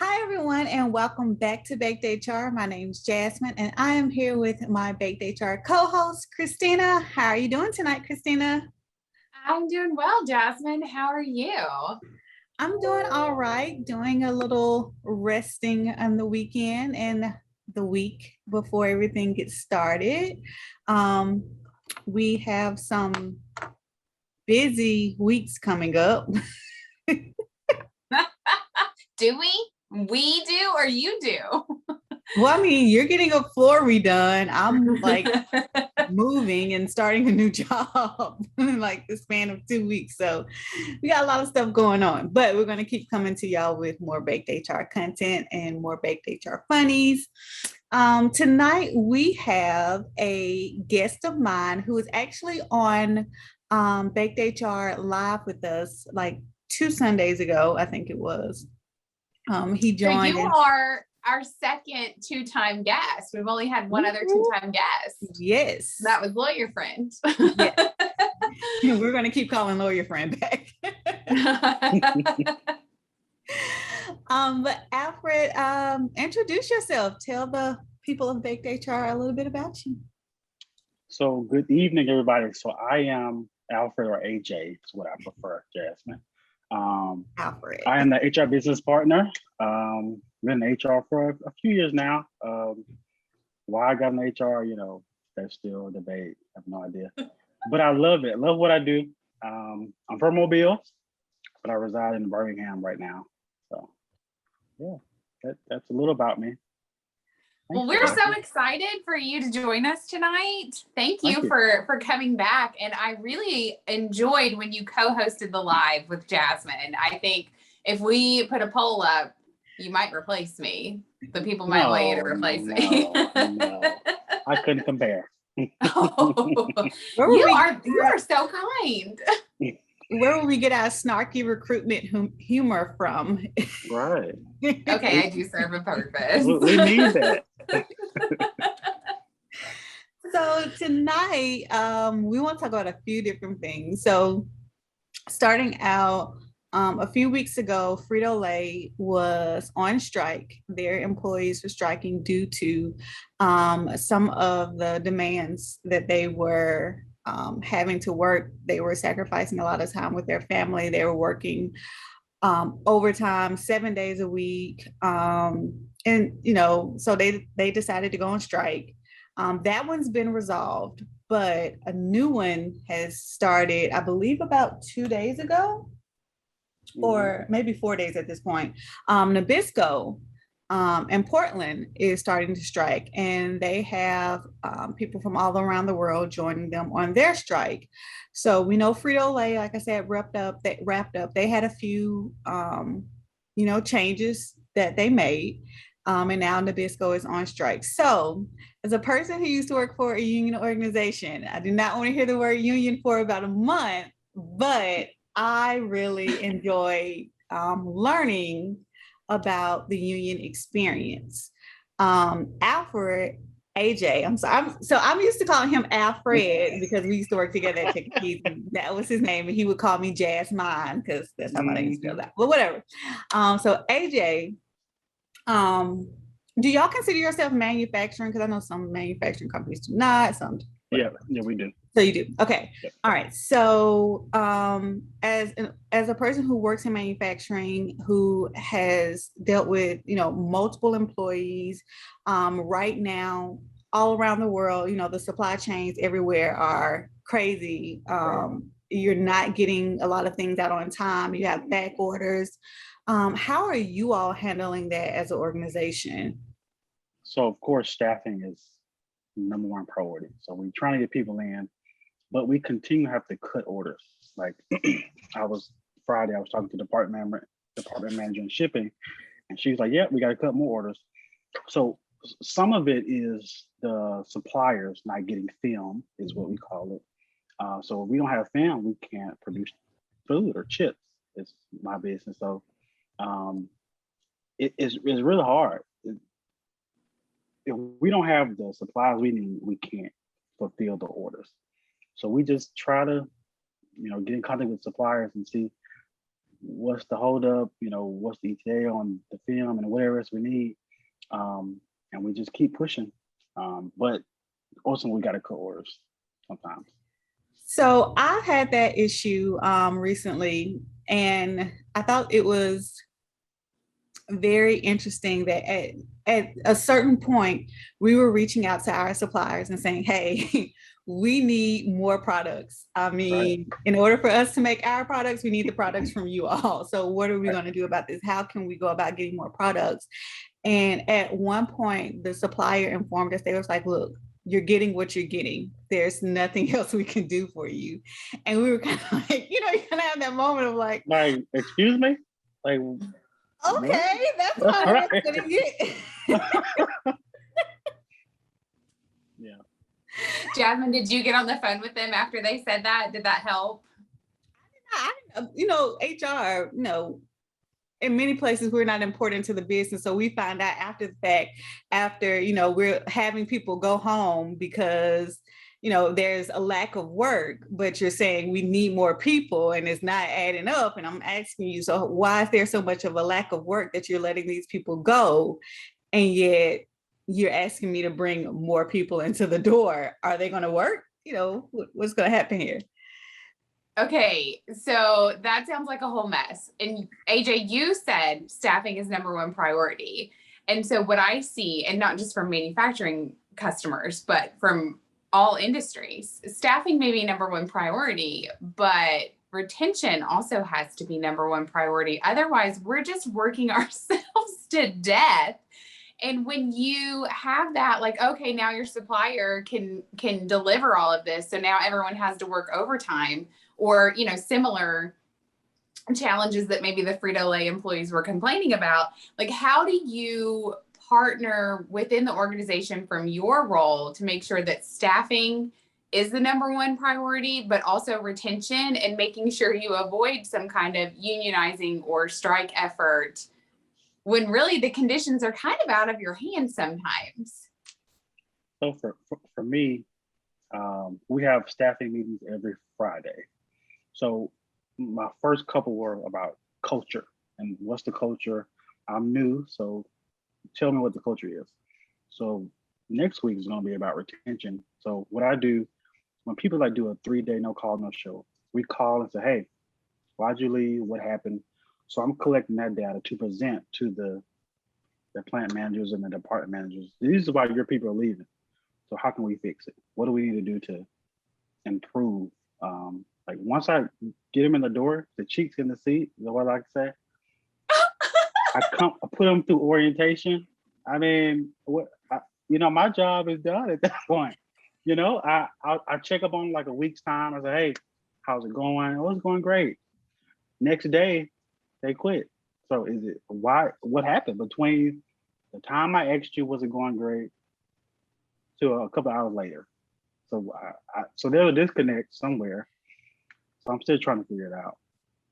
Hi, everyone, and welcome back to Baked HR. My name is Jasmine, and I am here with my Baked HR co-host, Christina. How are you doing tonight, Christina? I'm doing well, Jasmine. How are you? I'm doing all right, doing a little resting on the weekend and the week before everything gets started. Um, we have some busy weeks coming up. Do we? We do or you do? Well, I mean, you're getting a floor redone. I'm like moving and starting a new job in like the span of 2 weeks. So we got a lot of stuff going on, but we're going to keep coming to y'all with more Baked HR content and more Baked HR funnies. Tonight we have a guest of mine who is actually on Baked HR live with us like 2 Sundays ago, I think it was. He So joined you in. are our second two-time guest. We've only had one other two-time guest. Yes. That was lawyer friend. Yes. We're going to keep calling lawyer friend back. But Alfred, introduce yourself. Tell the people of Baked HR a little bit about you. So good evening, everybody. So I am Alfred, or AJ is what I prefer, Jasmine. Alfred. I am the HR business partner. Been in HR for a few years now. Why I got in HR, there's still a debate. I have no idea. But I love it. Love what I do. I'm from Mobile, but I reside in Birmingham right now. So yeah, that's a little about me. Well, we're so excited for you to join us tonight. Thank you for coming back. And I really enjoyed when you co-hosted the live with Jasmine. I think if we put a poll up, you might replace me. The people might want you to replace me. No, I couldn't compare. Oh, you are so kind. Where will we get our snarky recruitment humor from? Right. Okay, I do serve a purpose. We need that. So tonight, we want to talk about a few different things. So starting out, a few weeks ago, Frito-Lay was on strike. Their employees were striking due to some of the demands that they were having to work. They were sacrificing a lot of time with their family. They were working overtime 7 days a week. So they decided to go on strike. That one's been resolved, but a new one has started, I believe, about 2 days ago, or maybe 4 days at this point. Nabisco in Portland is starting to strike, and they have people from all around the world joining them on their strike. So we know Frito-Lay, like I said, wrapped up. They had a few, changes that they made, and now Nabisco is on strike. So, as a person who used to work for a union organization, I did not want to hear the word union for about a month, but I really enjoy learning about the union experience. Alfred, AJ, I'm used to calling him Alfred because we used to work together at Chicken Keys, and that was his name, and he would call me Jasmine because that's how my name is spelled out. But whatever. So AJ, do y'all consider yourself manufacturing? Because I know some manufacturing companies do not. Some. Yeah, we do. So you do. Okay. Yep. All right. So as a person who works in manufacturing, who has dealt with, multiple employees, right now, all around the world, the supply chains everywhere are crazy. You're not getting a lot of things out on time. You have back orders. How are you all handling that as an organization? So of course, staffing is number one priority. So we're trying to get people in, but we continue to have to cut orders. Like Friday, I was talking to department manager in shipping, and she's like, "Yeah, we got to cut more orders." So some of it is the suppliers not getting film, is what we call it. So if we don't have film, we can't produce food or chips. It's my business. So it's really hard. If we don't have the supplies we need, we can't fulfill the orders. So we just try to, get in contact with suppliers and see what's the holdup, what's the ETA on the film and whatever else we need. And we just keep pushing. But also we got to cut orders sometimes. So I had that issue recently, and I thought it was very interesting that at a certain point we were reaching out to our suppliers and saying, hey, we need more products. I mean, right. In order for us to make our products, we need the products from you all. So what are we going to do about this? How can we go about getting more products? And at one point, the supplier informed us, they was like, look, you're getting what you're getting. There's nothing else we can do for you. And we were kind of like, you kind of have that moment of like, excuse me? Like, okay, that's not what I'm gonna get. Yeah. Jasmine, did you get on the phone with them after they said that? Did that help? HR, in many places we're not important to the business. So we find out after the fact, after, we're having people go home because, there's a lack of work, but you're saying we need more people and it's not adding up. And I'm asking you, so why is there so much of a lack of work that you're letting these people go? And yet you're asking me to bring more people into the door. Are they going to work? What's going to happen here? Okay, so that sounds like a whole mess. And AJ, you said staffing is number one priority. And so what I see, and not just from manufacturing customers, but from all industries, staffing may be number one priority, but retention also has to be number one priority. Otherwise, we're just working ourselves to death. And when you have that, like, okay, now your supplier can deliver all of this. So now everyone has to work overtime, or, similar challenges that maybe the Frito-Lay employees were complaining about. Like, how do you partner within the organization from your role to make sure that staffing is the number one priority, but also retention, and making sure you avoid some kind of unionizing or strike effort when really the conditions are kind of out of your hands sometimes? So for me, we have staffing meetings every Friday. So my first couple were about culture and what's the culture. I'm new, so tell me what the culture is. So next week is going to be about retention. So what I do when people do a 3-day no call, no show, we call and say, hey, why'd you leave? What happened? So I'm collecting that data to present to the plant managers and the department managers. This is why your people are leaving. So how can we fix it? What do we need to do to improve? Once I get them in the door, the cheeks in the seat, is what I like to say. I put them through orientation. I mean, my job is done at that point. I check up on a week's time. I say, hey, how's it going? Oh, it's going great. Next day, they quit. So is it why? What happened between the time I asked you was it going great to a couple hours later? So so there's a disconnect somewhere. So I'm still trying to figure it out.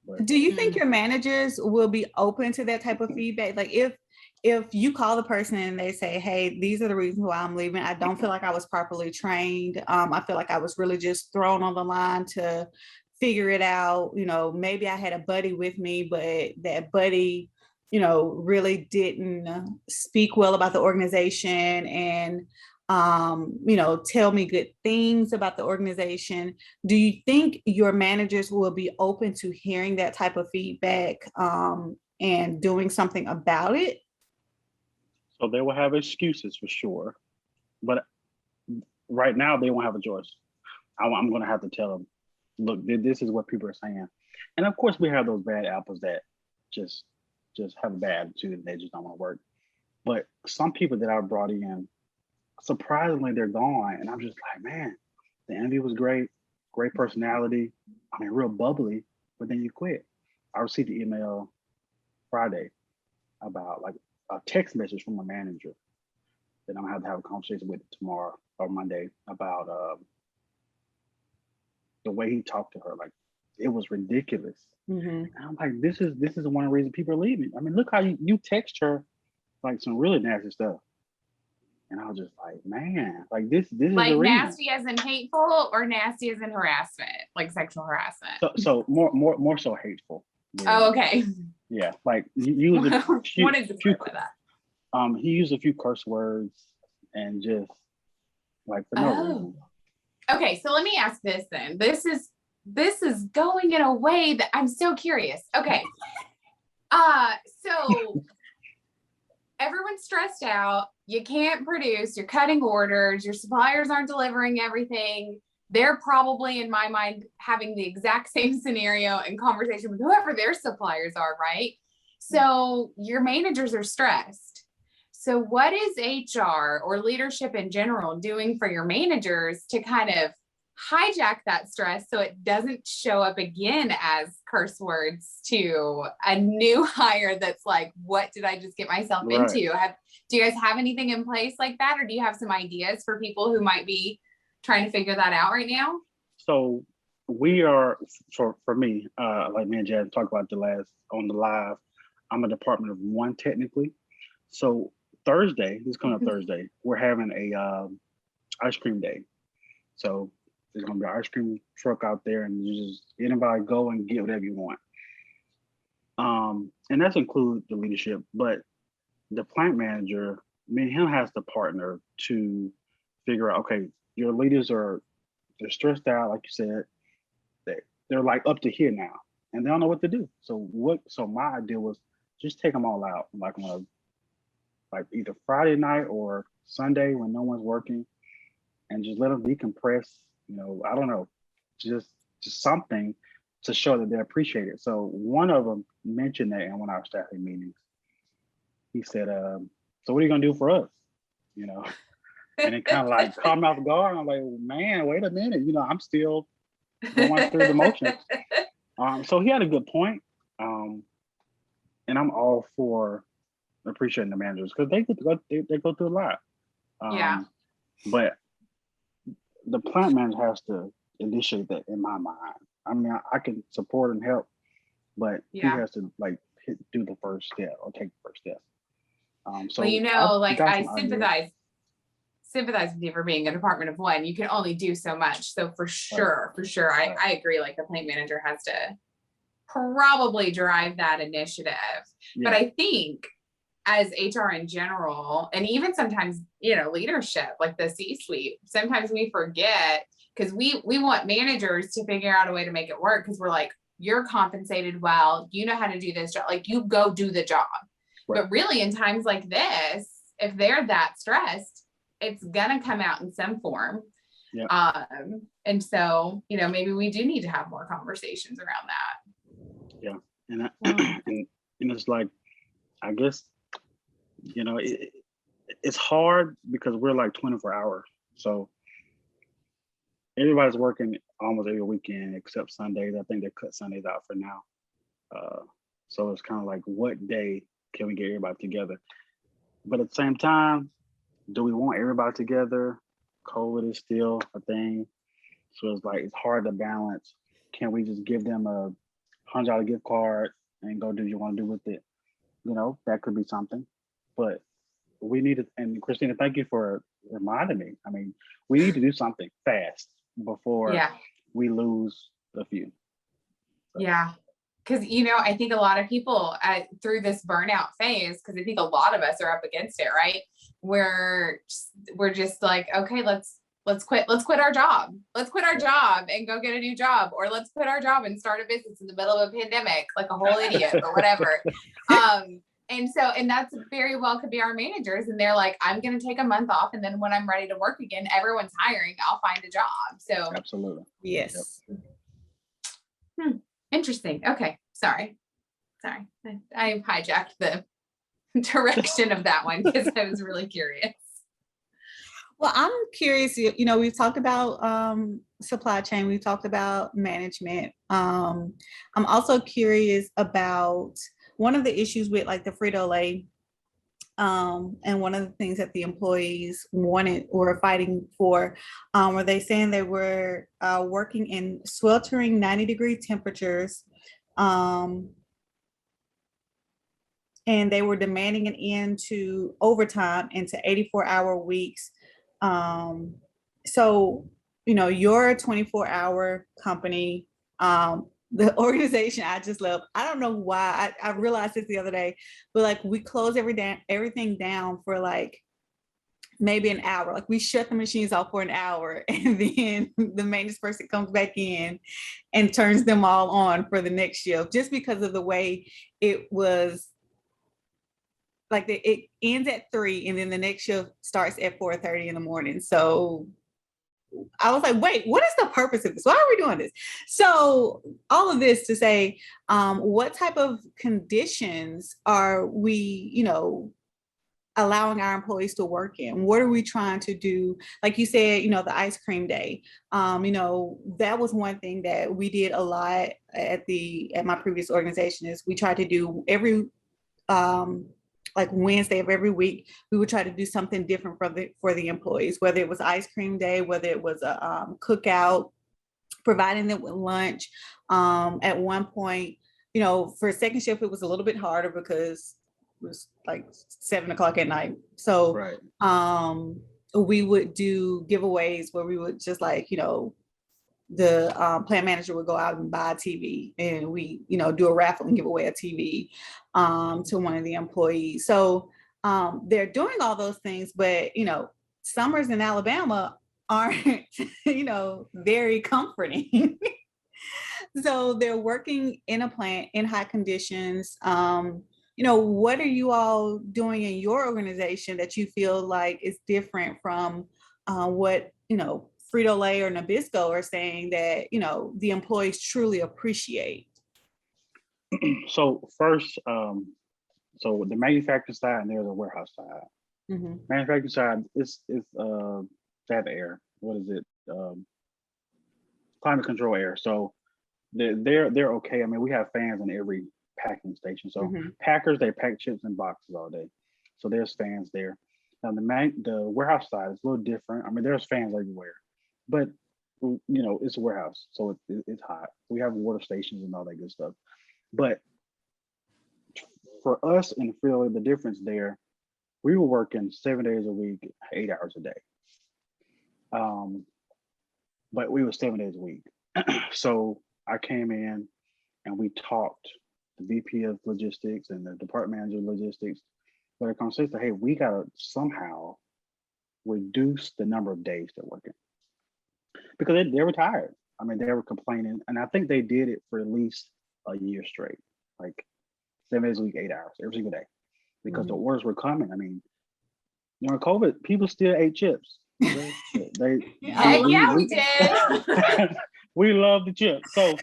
But do you think your managers will be open to that type of feedback? Like if you call the person and they say, hey, these are the reasons why I'm leaving. I don't feel like I was properly trained. I feel like I was really just thrown on the line to figure it out. Maybe I had a buddy with me, but that buddy, really didn't speak well about the organization and tell me good things about the organization. Do you think your managers will be open to hearing that type of feedback and doing something about it? So they will have excuses for sure, but right now they won't have a choice. I'm going to have to tell them, look, this is what people are saying. And of course we have those bad apples that just have a bad attitude and they just don't want to work. But some people that I brought in, surprisingly, they're gone. And I'm just like, man, the interview was great personality. I mean, real bubbly, but then you quit. I received an email Friday about a text message from a manager that I'm gonna have a conversation with tomorrow or Monday about the way he talked to her. It was ridiculous. Mm-hmm. And I'm like, this is one of the reasons people are leaving. I mean, look how you text her some really nasty stuff. And I was just like, man, this is the reason. Nasty as in hateful, or nasty as in harassment, like sexual harassment? So more so hateful. Oh, okay. Yeah, like you use a few, What is the few, by that? He used a few curse words and just like for no reason. Okay, so let me ask this then. This is going in a way that I'm so curious. Okay. So everyone's stressed out. You can't produce, you're cutting orders, your suppliers aren't delivering everything. They're probably, in my mind, having the exact same scenario and conversation with whoever their suppliers are, right? So your managers are stressed. So what is HR or leadership in general doing for your managers to kind of hijack that stress so it doesn't show up again as curse words to a new hire that's like, what did I just get myself into? Do you guys have anything in place like that? Or do you have some ideas for people who might be trying to figure that out right now? So we are, for me, like me and Jazz talked about on the live, I'm a department of one technically. So this coming up Thursday, we're having a ice cream day. So there's gonna be an ice cream truck out there, and you just anybody go and get whatever you want. And that's include the leadership, but the plant manager, me and him has to partner to figure out, okay, your leaders they're stressed out, like you said, they're like up to here now, and they don't know what to do. So my idea was just take them all out, like on like either Friday night or Sunday when no one's working, and just let them decompress. I don't know, just something to show that they appreciate it. So one of them mentioned that in one of our staffing meetings. He said, "So what are you gonna do for us?" And it kind of like caught me off guard. I'm like, man, wait a minute. I'm still going through the motions. So he had a good point. And I'm all for appreciating the managers because they go through a lot. But the plant manager has to initiate that in my mind. I mean, I can support and help, but he has to do the first step or take the first step. So I sympathize with you for being a department of one. You can only do so much. So for sure, I agree. Like the plant manager has to probably drive that initiative. Yeah. But I think as HR in general, and even sometimes, leadership, like the C-suite, sometimes we forget because we want managers to figure out a way to make it work because we're like, you're compensated well, you know how to do this job, like you go do the job. Right. But really in times like this, if they're that stressed, it's gonna come out in some form. Yeah. And so, maybe we do need to have more conversations around that. Yeah. And and it's like, I guess, it's hard because we're like 24 hours. So everybody's working almost every weekend except Sundays. I think they cut Sundays out for now. So it's kind of like, what day can we get everybody together? But at the same time, do we want everybody together? COVID is still a thing. So it's like, it's hard to balance. Can we just give them a $100 gift card and go do what you want to do with it? That could be something. But we need to, and Christina, thank you for reminding me. I mean, we need to do something fast before we lose a few. So. Yeah. Because, I think a lot of people through this burnout phase, because I think a lot of us are up against it, right? We're just like, okay, let's quit our job. Let's quit our job and go get a new job, or let's quit our job and start a business in the middle of a pandemic, like a whole idiot or whatever. And that's very well could be our managers. And they're like, I'm going to take a month off. And then when I'm ready to work again, everyone's hiring, I'll find a job. So absolutely. Yes. Yep. Interesting. Okay. Sorry. I hijacked the direction of that one because I was really curious. Well, I'm curious, we've talked about supply chain, we've talked about management. I'm also curious about one of the issues with like the Frito-Lay, and one of the things that the employees wanted or fighting for, were they saying they were working in sweltering 90-degree temperatures, and they were demanding an end to overtime and to 84-hour weeks. So, you're a 24-hour company. the organization I just love. I don't know why. I realized this the other day, but like we close everything down for like maybe an hour. Like we shut the machines off for an hour, and then the maintenance person comes back in and turns them all on for the next shift, just because of the way it was. Like it ends at 3 and then the next shift starts at 4:30 in the morning. So I was like, wait, what is the purpose of this? Why are we doing this? So all of this to say, what type of conditions are we, allowing our employees to work in? What are we trying to do? Like you said, the ice cream day, that was one thing that we did a lot at my previous organization. Is we tried to do every, like Wednesday of every week, we would try to do something different for the employees, whether it was ice cream day, whether it was a cookout, providing them with lunch. At one point, for second shift, it was a little bit harder because it was like 7 o'clock at night. So Right. We would do giveaways where we would just like, the plant manager would go out and buy a TV, and we, do a raffle and give away a TV to one of the employees. So they're doing all those things, but, summers in Alabama aren't, very comforting. So they're working in a plant in hot conditions. What are you all doing in your organization that you feel like is different from what, Frito-Lay or Nabisco are saying that, the employees truly appreciate? So first, so the manufacturing side and there's a warehouse side. Mm-hmm. Manufacturing side is that air. What is it? Climate control air. So they're okay. I mean, we have fans in every packing station. So Mm-hmm. packers, they pack chips in boxes all day. So there's fans there. Now the warehouse side is a little different. I mean, there's fans everywhere, but it's a warehouse, so it's hot. We have water stations and all that good stuff. But for us in Philly, the difference there, we were working 7 days a week, 8 hours a day. But we were 7 days a week. So I came in and we talked, the VP of logistics and the department manager of logistics, but a conversation, hey, we gotta somehow reduce the number of days they're working, because they were tired. I mean, they were complaining, and I think they did it for at least a year straight, like 7 days a week, 8 hours every single day, because the orders were coming. I mean, during COVID, people still ate chips. Okay? We did. We love the chips. So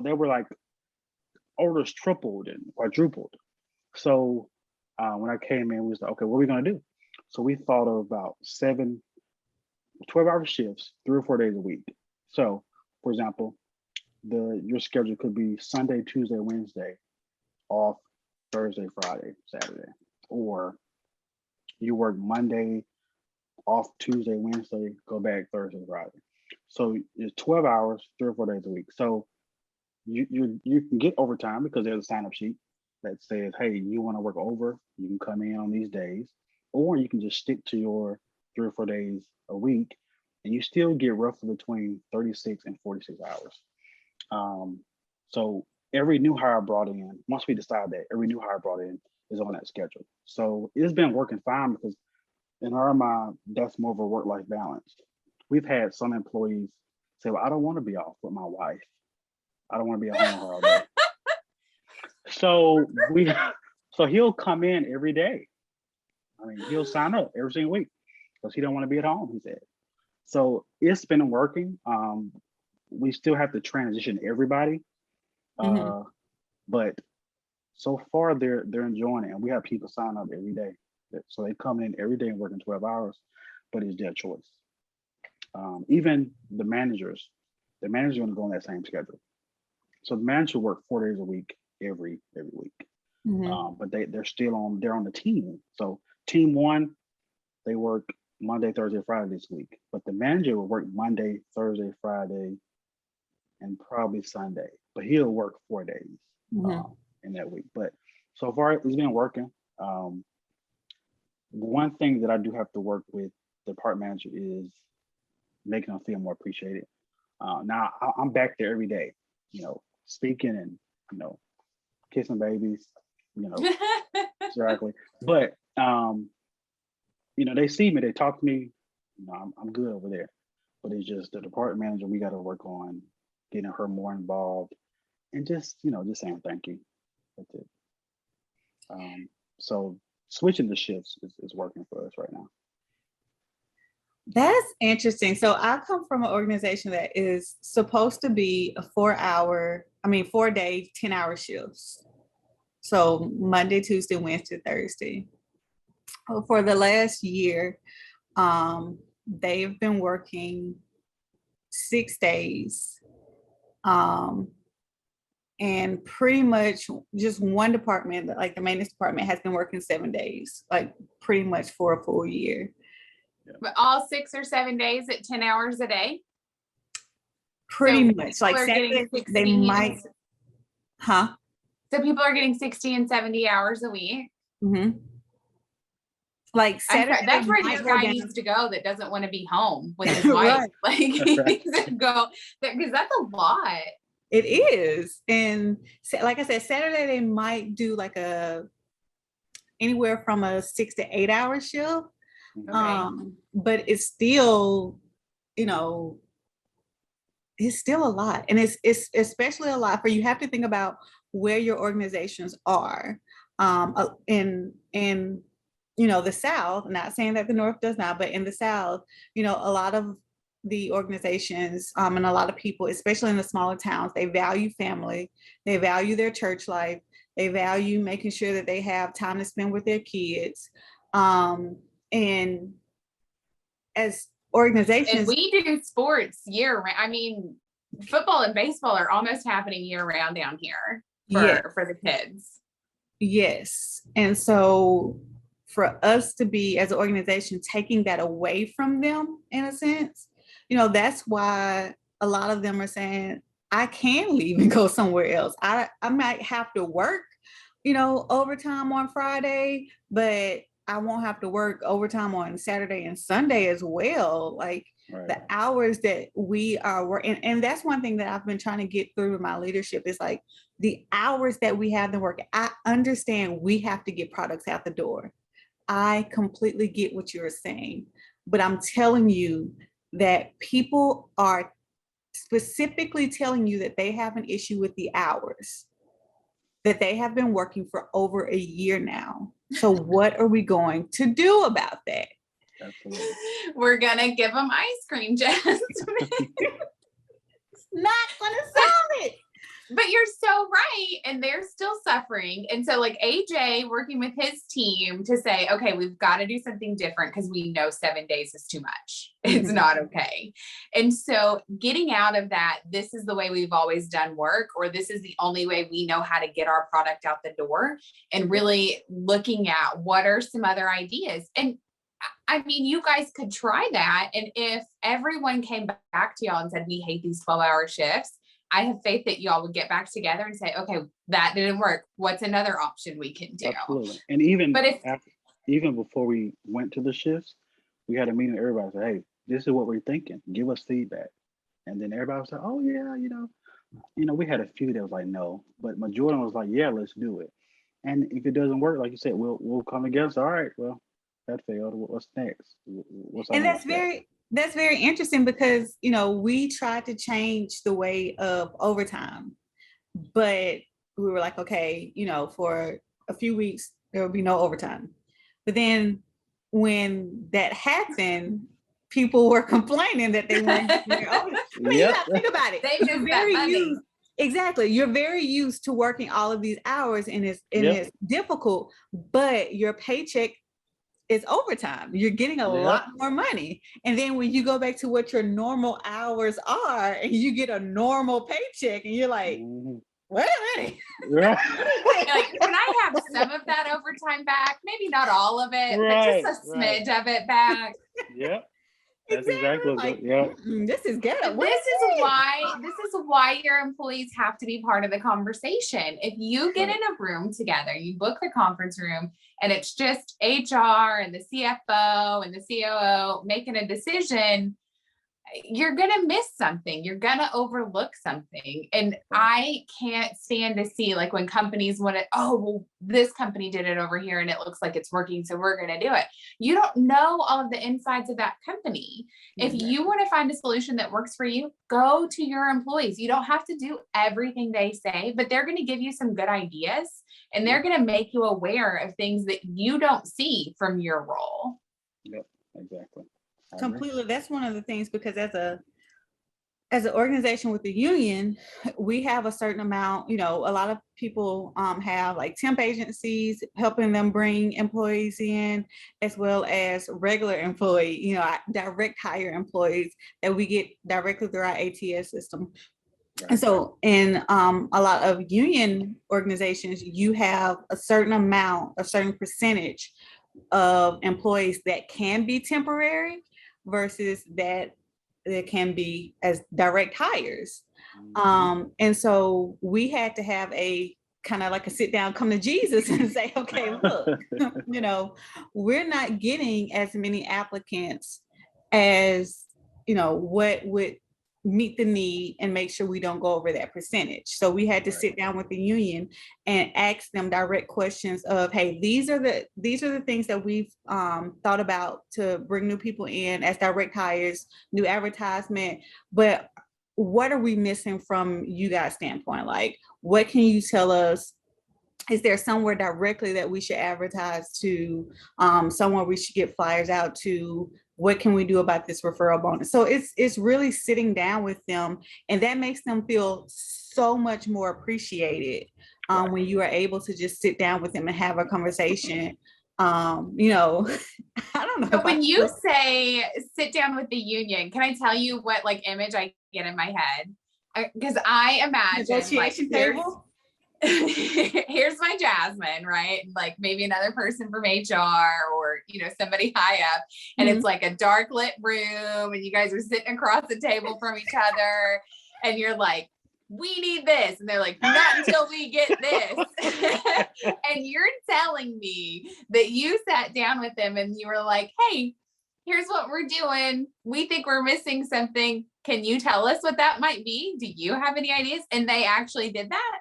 they were like, orders tripled and quadrupled. So when I came in, we was like, okay, what are we gonna do? So we thought of about 12-hour shifts, 3 or 4 days a week. So for example, your schedule could be Sunday, Tuesday, Wednesday, off Thursday, Friday, Saturday, or you work Monday, off Tuesday, Wednesday, go back Thursday, Friday. So it's 12 hours, 3 or 4 days a week. So you can get overtime because there's a sign-up sheet that says, hey, you want to work over, you can come in on these days, or you can just stick to your 3 or 4 days a week, and you still get roughly between 36 and 46 hours. So every new hire brought in, once we decide that, every new hire brought in is on that schedule. So it's been working fine, because in our mind, that's more of a work-life balance. We've had some employees say, well, I don't want to be off with my wife. I don't want to be at home with her all day. So he'll come in every day. I mean, he'll sign up every single week because he don't want to be at home, he said. So it's been working. We still have to transition everybody. But so far they're enjoying it, and we have people sign up every day. So they come in every day and working 12 hours, but it's their choice. Even the managers want to go on that same schedule. So the manager work 4 days a week every week. But they're on the team. So team one, they work Monday, Thursday, Friday this week. But the manager will work Monday, Thursday, Friday, and probably Sunday. But he'll work 4 days in that week. But so far it's been working. One thing that I do have to work with the department manager is making them feel more appreciated. Now I'm back there every day, speaking and, kissing babies, exactly. But, they see me, they talk to me, I'm good over there. But it's just the department manager, we got to work on getting her more involved and just saying thank you. That's it. So switching the shifts is working for us right now. That's interesting. So I come from an organization that is supposed to be a 4-day, 10-hour shifts. So Monday, Tuesday, Wednesday, Thursday. For the last year, they've been working 6 days. And pretty much just one department, like the maintenance department, has been working 7 days, like pretty much for a full year. But all 6 or 7 days at 10 hours a day? Pretty much. Like Saturday, they might, So people are getting 60 and 70 hours a week? Mm-hmm. Like Saturday, that's where this guy needs to go that doesn't want to be home with his wife. Right. Like he needs to go because that's a lot. It is. And like I said, Saturday they might do like anywhere from a 6 to 8 hour shift. Okay. But it's still, it's still a lot. And it's especially a lot for you have to think about where your organizations are. In the South, not saying that the North does not, but in the South, a lot of the organizations and a lot of people, especially in the smaller towns, they value family, they value their church life, they value making sure that they have time to spend with their kids. And as organizations, and we do sports year round. I mean, football and baseball are almost happening year round down here for the kids. Yes. And so for us to be, as an organization, taking that away from them in a sense, that's why a lot of them are saying, I can leave and go somewhere else. I might have to work, overtime on Friday, but I won't have to work overtime on Saturday and Sunday as well. Like right. The hours that we are working, and that's one thing that I've been trying to get through with my leadership is like the hours that we have to work. I understand we have to get products out the door. I completely get what you're saying, but I'm telling you that people are specifically telling you that they have an issue with the hours, that they have been working for over a year now. So what are we going to do about that? Absolutely. We're going to give them ice cream, Jess. It's not going to solve it. But you're so right. And they're still suffering. And so like AJ working with his team to say, okay, we've got to do something different because we know 7 days is too much. It's not okay. And so getting out of that, this is the way we've always done work, or this is the only way we know how to get our product out the door, and really looking at what are some other ideas. And I mean, you guys could try that. And if everyone came back to y'all and said, we hate these 12-hour shifts, I have faith that y'all would get back together and say, okay, that didn't work. What's another option we can do? Absolutely. And even before we went to the shifts, we had a meeting. Everybody said, hey, this is what we're thinking. Give us feedback. And then everybody was like, oh yeah, we had a few that was like, no, but majority was like, yeah, let's do it. And if it doesn't work, like you said, we'll come together. All right, well, that failed. What's next? That's very interesting because, we tried to change the way of overtime, but we were like, okay, for a few weeks, there will be no overtime. But then when that happened, people were complaining that they weren't getting their overtime. I mean, you gotta think about it. You're very used. Exactly. You're very used to working all of these hours and it's difficult, but your paycheck is overtime. You're getting a lot more money. And then when you go back to what your normal hours are and you get a normal paycheck and you're like, wait a minute. Like, can I have some of that overtime back? Maybe not all of it, but just a smidge of it back. Yeah. That's exactly like, this is good. This is why your employees have to be part of the conversation. If you get in a room together, you book the conference room, and it's just HR and the CFO and the COO making a decision, you're going to miss something. You're going to overlook something. And I can't stand to see like when companies want to, oh, well, this company did it over here and it looks like it's working, so we're going to do it. You don't know all of the insides of that company. If you want to find a solution that works for you, go to your employees. You don't have to do everything they say, but they're going to give you some good ideas and they're going to make you aware of things that you don't see from your role. Yep, exactly. Completely. That's one of the things, because as an organization with the union, we have a certain amount, a lot of people have like temp agencies helping them bring employees in, as well as regular employee, direct hire employees that we get directly through our ATS system. Right. And so in a lot of union organizations, you have a certain percentage of employees that can be temporary versus that can be as direct hires. And so we had to have a kind of like a sit down, come to Jesus and say, okay, look, we're not getting as many applicants as, what would meet the need and make sure we don't go over that percentage. So we had to sit down with the union and ask them direct questions of, hey, these are the things that we've thought about to bring new people in as direct hires, new advertisement, but what are we missing from you guys' standpoint? Like, what can you tell us? Is there somewhere directly that we should advertise to, somewhere we should get flyers out to? What can we do about this referral bonus? So it's really sitting down with them, and that makes them feel so much more appreciated when you are able to just sit down with them and have a conversation. I don't know. So when you say sit down with the union, can I tell you what like image I get in my head? Because I imagine negotiation table. Here's my Jasmine, right? Like maybe another person from HR or, somebody high up. And it's like a dark lit room and you guys are sitting across the table from each other and you're like, we need this. And they're like, not until we get this. And you're telling me that you sat down with them and you were like, hey, here's what we're doing. We think we're missing something. Can you tell us what that might be? Do you have any ideas? And they actually did that.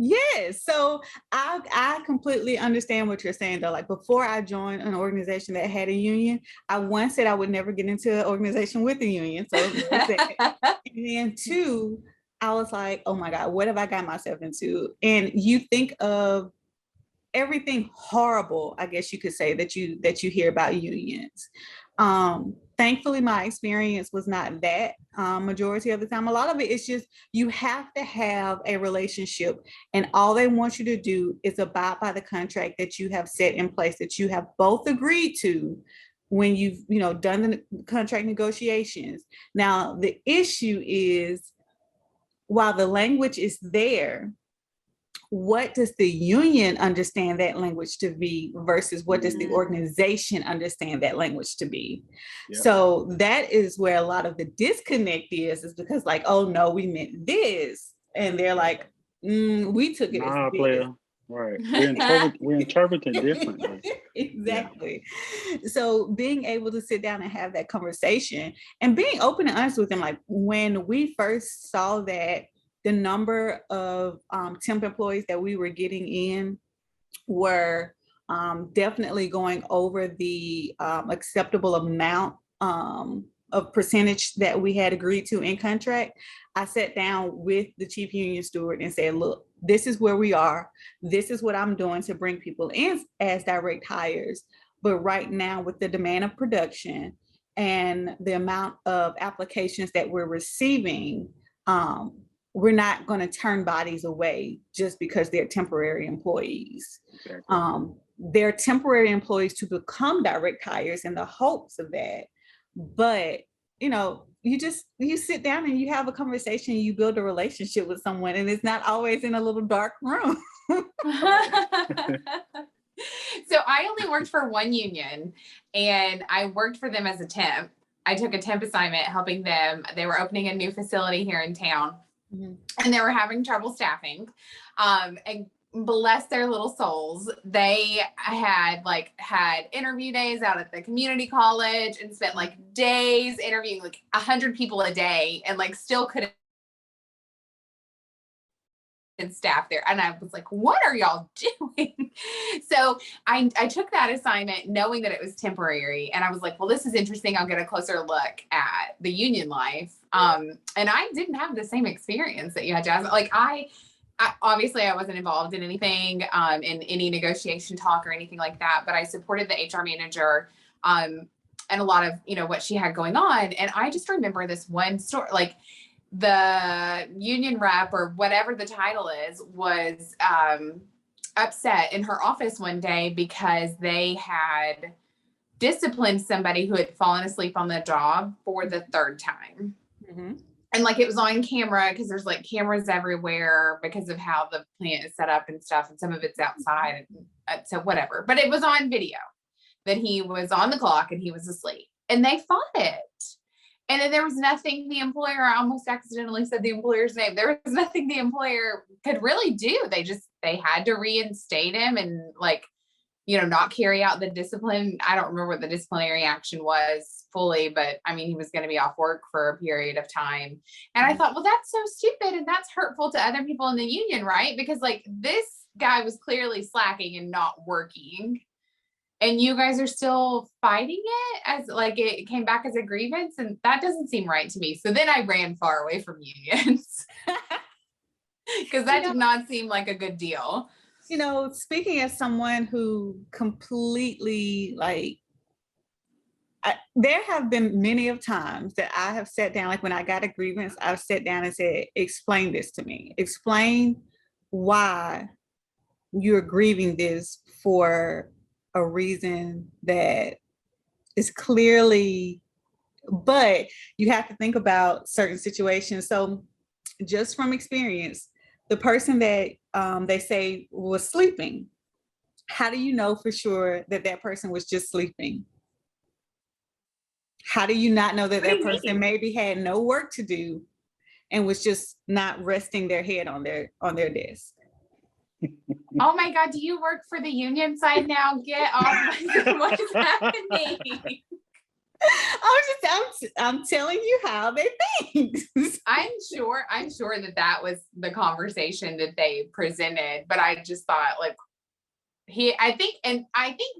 Yes. So I completely understand what you're saying though. Like before I joined an organization that had a union, I once said I would never get into an organization with a union. So and then two, I was like, oh my God, what have I got myself into? And you think of everything horrible, I guess you could say, that you hear about unions. Thankfully, my experience was not that majority of the time. A lot of it is just you have to have a relationship, and all they want you to do is abide by the contract that you have set in place, that you have both agreed to when you've done the contract negotiations. Now, the issue is, while the language is there, what does the union understand that language to be versus what does the organization understand that language to be? Yeah. So that is where a lot of the disconnect is because like, oh no, we meant this. And they're like, we took it as this. Right. We interpret it differently. Exactly. Yeah. So being able to sit down and have that conversation and being open and honest with them, like when we first saw that the number of temp employees that we were getting in were definitely going over the acceptable amount of percentage that we had agreed to in contract, I sat down with the chief union steward and said, look, this is where we are. This is what I'm doing to bring people in as direct hires. But right now, with the demand of production and the amount of applications that we're receiving, we're not going to turn bodies away just because they're temporary employees. Exactly. They're temporary employees to become direct hires in the hopes of that. But, you sit down and you have a conversation, you build a relationship with someone, and it's not always in a little dark room. So I only worked for one union and I worked for them as a temp. I took a temp assignment helping them. They were opening a new facility here in town. Mm-hmm. And they were having trouble staffing. And bless their little souls, they had interview days out at the community college and spent like days interviewing like 100 people a day, and like still couldn't staff there. And I was like, what are y'all doing? So I took that assignment knowing that it was temporary. And I was like, well, this is interesting. I'll get a closer look at the union life. And I didn't have the same experience that you had, Jasmine. Like I obviously I wasn't involved in anything, in any negotiation talk or anything like that, but I supported the HR manager, and a lot of, what she had going on. And I just remember this one story, like, the union rep or whatever the title is was upset in her office one day because they had disciplined somebody who had fallen asleep on the job for the third time. Mm-hmm. And like it was on camera because there's like cameras everywhere because of how the plant is set up and stuff, and some of it's outside, and so whatever, but it was on video that he was on the clock and he was asleep, and they fought it. And then there was nothing the employer, I almost accidentally said the employer's name. There was nothing the employer could really do. They had to reinstate him and like, not carry out the discipline. I don't remember what the disciplinary action was fully, but I mean, he was going to be off work for a period of time. And I thought, well, that's so stupid. And that's hurtful to other people in the union, right? Because like this guy was clearly slacking and not working. And you guys are still fighting it as like it came back as a grievance, and that doesn't seem right to me. So then I ran far away from unions because that did not seem like a good deal. Speaking as someone who completely there have been many of times that I have sat down, like when I got a grievance, I've sat down and said, explain this to me. Explain why you're grieving this for a reason that is clearly, but you have to think about certain situations. So just from experience, the person that they say was sleeping, how do you know for sure that that person was just sleeping? How do you not know that that person maybe had no work to do and was just not resting their head on their desk? Oh my God, do you work for the union side now? Get off. What is happening? I'm telling you how they think. I'm sure that was the conversation that they presented, but I just thought like I think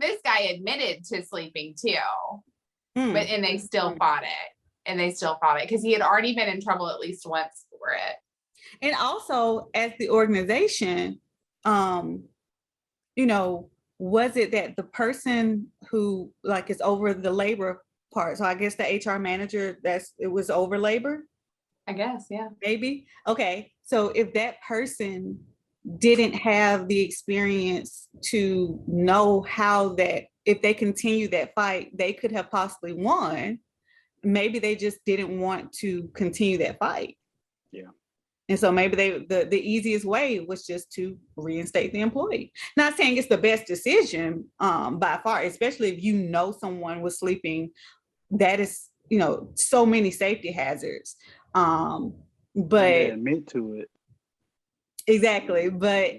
this guy admitted to sleeping too, and they still fought it because he had already been in trouble at least once for it. And also as the organization, was it that the person who like is over the labor part, so I guess the HR manager, it was over labor? I guess, yeah. Maybe. Okay. So if that person didn't have the experience to know how that, if they continue that fight, they could have possibly won. Maybe they just didn't want to continue that fight. Yeah. And so maybe the easiest way was just to reinstate the employee. Not saying it's the best decision by far, especially if you know someone was sleeping. That is, so many safety hazards. But they admit to it. Exactly. But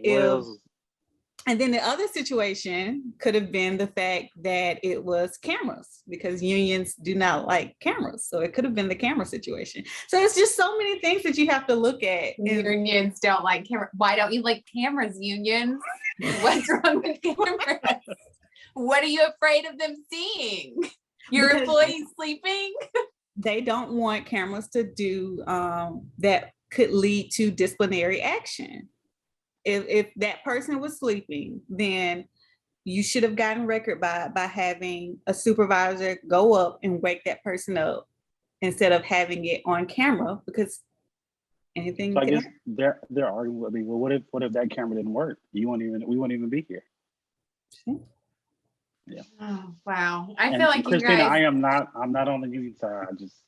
and then the other situation could have been the fact that it was cameras, because unions do not like cameras. So it could have been the camera situation. So it's just so many things that you have to look at. Unions don't like cameras. Why don't you like cameras, unions? What's wrong with cameras? What are you afraid of them seeing? Your employees sleeping? They don't want cameras to do that could lead to disciplinary action. If that person was sleeping, then you should have gotten record by having a supervisor go up and wake that person up instead of having it on camera, because anything. So I guess they're arguing with me. Well, what if that camera didn't work? We won't even be here. Yeah. Oh, wow. I feel like Christina, you guys. I'm not on the union side.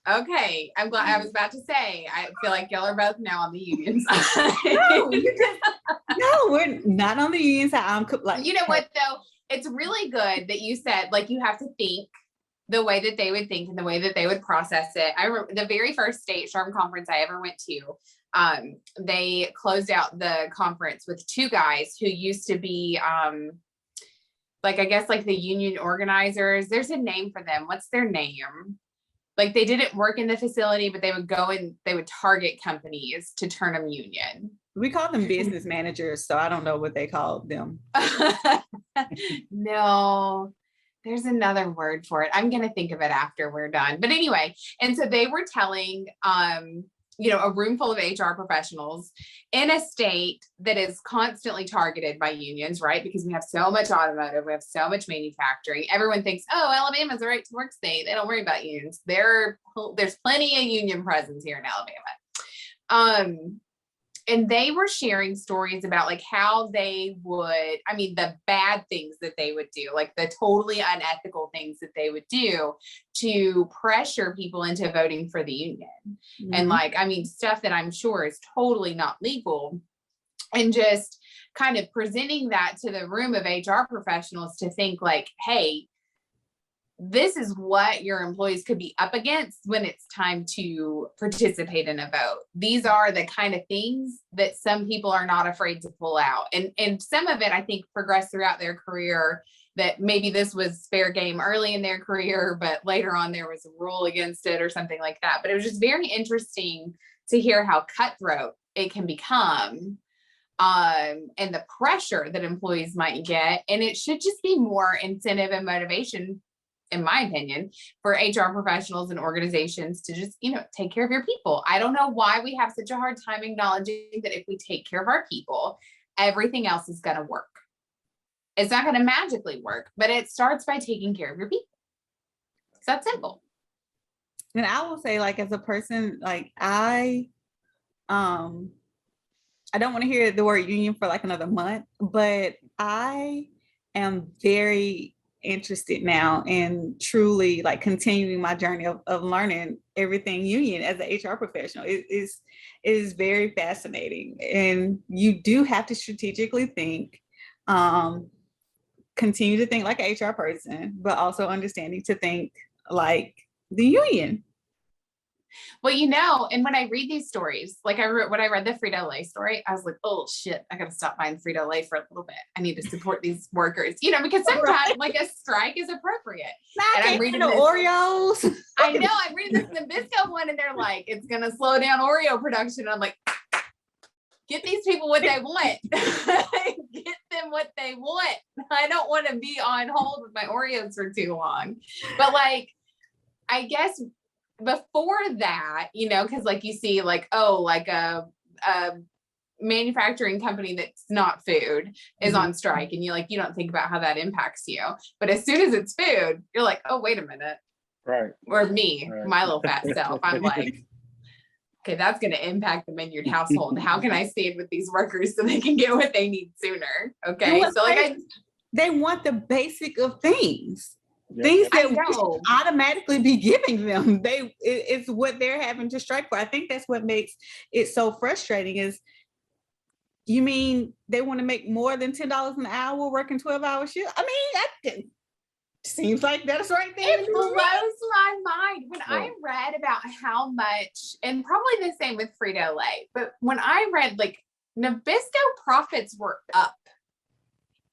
Okay. I'm glad. I was about to say, I feel like y'all are both now on the union side. No, we're not on the union side. I'm like, you know what though? It's really good that you said like you have to think the way that they would think and the way that they would process it. I remember the very first state SHRM conference I ever went to. they closed out the conference with two guys who used to be, like, I guess like the union organizers. There's a name for them. What's their name? Like, they didn't work in the facility, but they would go and they would target companies to turn them union. We call them business managers, so I don't know what they call them. No, there's another word for it. I'm going to think of it after we're done. But anyway, and so they were telling, a room full of HR professionals in a state that is constantly targeted by unions, right? Because we have so much automotive, we have so much manufacturing. Everyone thinks, oh, Alabama's a right to work state. They don't worry about unions. There's plenty of union presence here in Alabama. And they were sharing stories about like how they would, the bad things that they would do, like the totally unethical things that they would do to pressure people into voting for the union. Mm-hmm. And stuff that I'm sure is totally not legal. And just kind of presenting that to the room of HR professionals to think like, hey, this is what your employees could be up against when it's time to participate in a vote. These are the kind of things that some people are not afraid to pull out. And some of it, I think, progressed throughout their career, that maybe this was fair game early in their career, but later on there was a rule against it or something like that. But it was just very interesting to hear how cutthroat it can become. And the pressure that employees might get. And it should just be more incentive and motivation, in my opinion, for HR professionals and organizations to just, take care of your people. I don't know why we have such a hard time acknowledging that if we take care of our people, everything else is going to work. It's not going to magically work, but it starts by taking care of your people. It's that simple. And I will say, like, as a person, like I don't want to hear the word union for like another month, but I am very interested now in truly like continuing my journey of learning everything union as an HR professional. It is very fascinating, and you do have to strategically think, continue to think like an HR person, but also understanding to think like the union. Well, and when I read these stories, like when I read the Frito-Lay story, I was like, oh shit, I got to stop buying Frito-Lay for a little bit. I need to support these workers, because sometimes like a strike is appropriate. And I'm reading the Oreos. I know, I'm reading this Nabisco one and they're like, it's going to slow down Oreo production. And I'm like, get these people what they want. Get them what they want. I don't want to be on hold with my Oreos for too long. But like, I guess before that, because like you see like, oh, like a manufacturing company that's not food is on strike, and you don't think about how that impacts you. But as soon as it's food, you're like, oh, wait a minute. Right. Or me, right. My little fat self. I'm like, okay, that's going to impact the Minyard household. How can I stand with these workers so they can get what they need sooner? Okay. So like they want the basic of things. Things that we should automatically be giving them. It's what they're having to strike for. I think that's what makes it so frustrating is, you mean they want to make more than $10 an hour working 12-hour shifts? That seems like that's right there. It blows my mind when I read about how much, and probably the same with Frito-Lay, but when I read like Nabisco profits were up,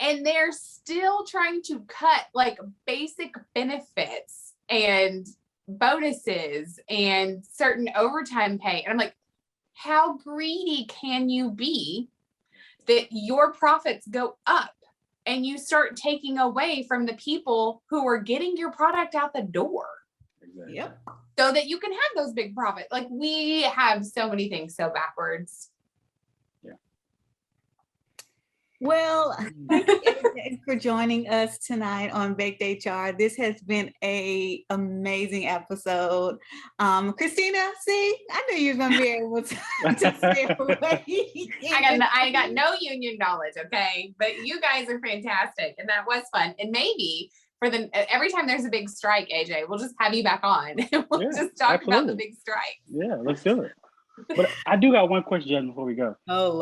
and they're still trying to cut like basic benefits and bonuses and certain overtime pay. And I'm like, how greedy can you be that your profits go up and you start taking away from the people who are getting your product out the door? Exactly. Yep. So that you can have those big profits. Like, we have so many things so backwards. Well, thank you for joining us tonight on BakedHR. This has been an amazing episode. Christina, see, I knew you were going to be able to stay away. I got no union knowledge, okay? But you guys are fantastic, and that was fun. And maybe for every time there's a big strike, AJ, we'll just have you back on. We'll just talk about the big strike. Yeah, let's do it. But I do got one question, Jen, before we go. Oh,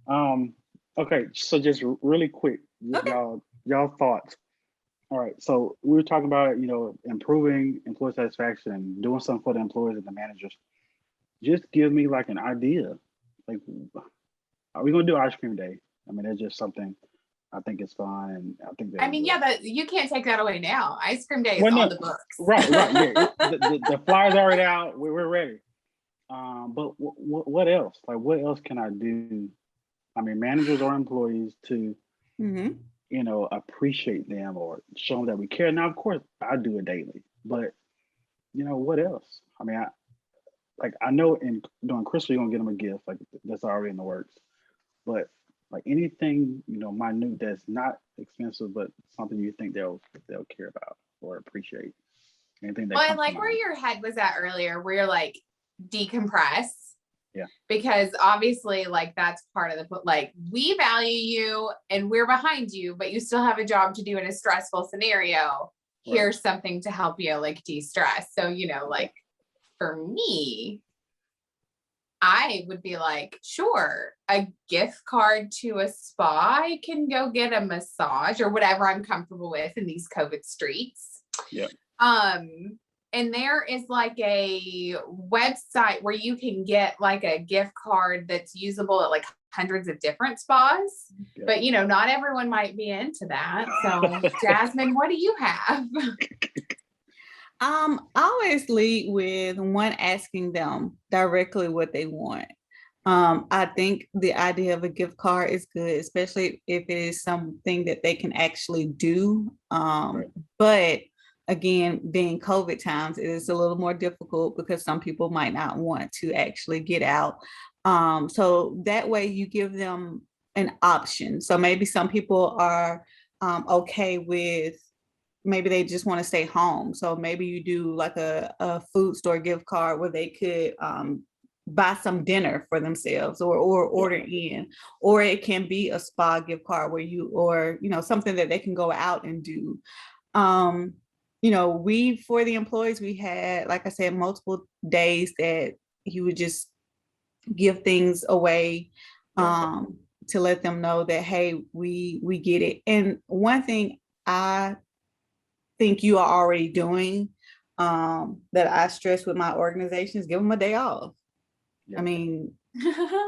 Lord. Okay, so just really quick, y'all thoughts. All right, so we were talking about, improving employee satisfaction and doing something for the employees and the managers. just give me like an idea. Like, are we gonna do ice cream day? I mean, that's just something I think it's fun, and I think that. I mean, yeah, but you can't take that away now. Ice cream day is Well, no, on the books. Right. Yeah, the flyer's already out. We're ready. But what else? Like, what else can I do? I mean, managers or employees to, appreciate them or show them that we care. Now, of course, I do it daily, but what else? I mean, I know during Christmas you're gonna get them a gift, like that's already in the works. But like anything, minute that's not expensive, but something you think they'll care about or appreciate. Anything that Well, I like where your head was at earlier, where you're like decompress. Yeah. Because obviously, like that's part of the we value you and we're behind you, but you still have a job to do in a stressful scenario. Right. Here's something to help you like de-stress. So, like for me, I would be like, sure, a gift card to a spa. I can go get a massage or whatever I'm comfortable with in these COVID streets. Yeah. And there is like a website where you can get like a gift card that's usable at like hundreds of different spas. Yeah. But not everyone might be into that. So Jasmine, what do you have? I always lead with one asking them directly what they want. I think the idea of a gift card is good, especially if it is something that they can actually do. Right. But again, being COVID times, it is a little more difficult because some people might not want to actually get out. So that way you give them an option. So maybe some people are okay with, maybe they just want to stay home. So maybe you do like a food store gift card where they could buy some dinner for themselves or order in, or it can be a spa gift card where something that they can go out and do. For the employees, we had, like I said, multiple days that you would just give things away to let them know that, hey, we get it. And one thing I think you are already doing that I stress with my organizations, give them a day off. Yeah. I mean,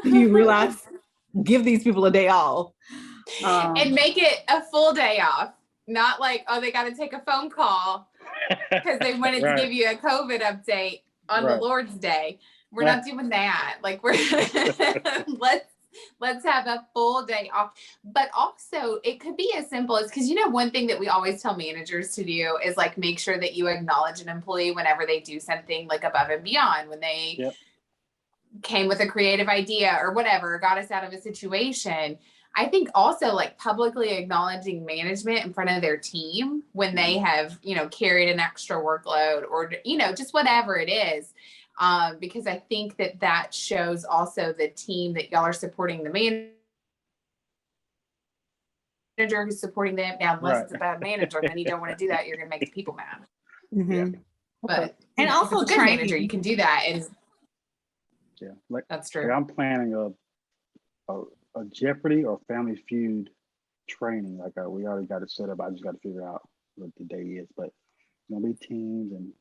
you realize, give these people a day off. And make it a full day off. Not like, oh, they got to take a phone call because they wanted to give you a COVID update on the Lord's Day. We're not doing that. Like let's have a full day off. But also it could be as simple as, because one thing that we always tell managers to do is like make sure that you acknowledge an employee whenever they do something like above and beyond, when they came with a creative idea or whatever, got us out of a situation. I think also like publicly acknowledging management in front of their team when they have, carried an extra workload or, just whatever it is. Because I think that shows also the team that y'all are supporting the manager who's supporting them. Now, unless it's a bad manager, then you don't want to do that. You're going to make the people mad. Mm-hmm. Yeah. But and also a good manager, you can do that. And that's true. Like I'm planning a Jeopardy or Family Feud training. Like we already got it set up. I just got to figure out what the day is, but be teams and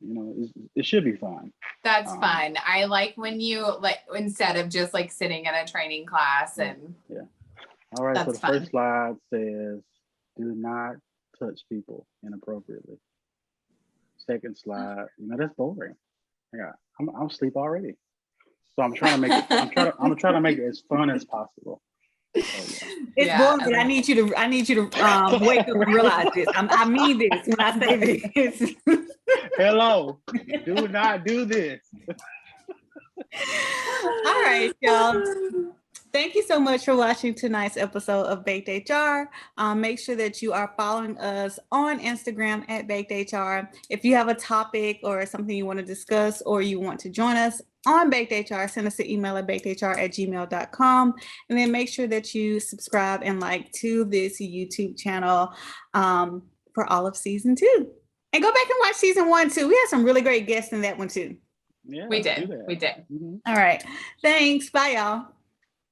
it should be fun. That's fun. I like when you instead of just like sitting in a training class and all right. So the first slide says, do not touch people inappropriately. Second slide, that's boring. Yeah, I'm asleep already. So I'm trying to make it. I'm trying to make it as fun as possible. It's boring, but I need you to wake up and realize this. I mean this when I say this. Hello, do not do this. All right, y'all. Thank you so much for watching tonight's episode of BakedHR. Make sure that you are following us on Instagram at BakedHR. If you have a topic or something you want to discuss or you want to join us on BakedHR, send us an email at bakedhr@gmail.com. And then make sure that you subscribe and like to this YouTube channel for all of season 2. And go back and watch season 1 too. We had some really great guests in that one too. Yeah, we did. Mm-hmm. All right. Thanks. Bye, y'all.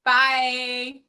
Bye.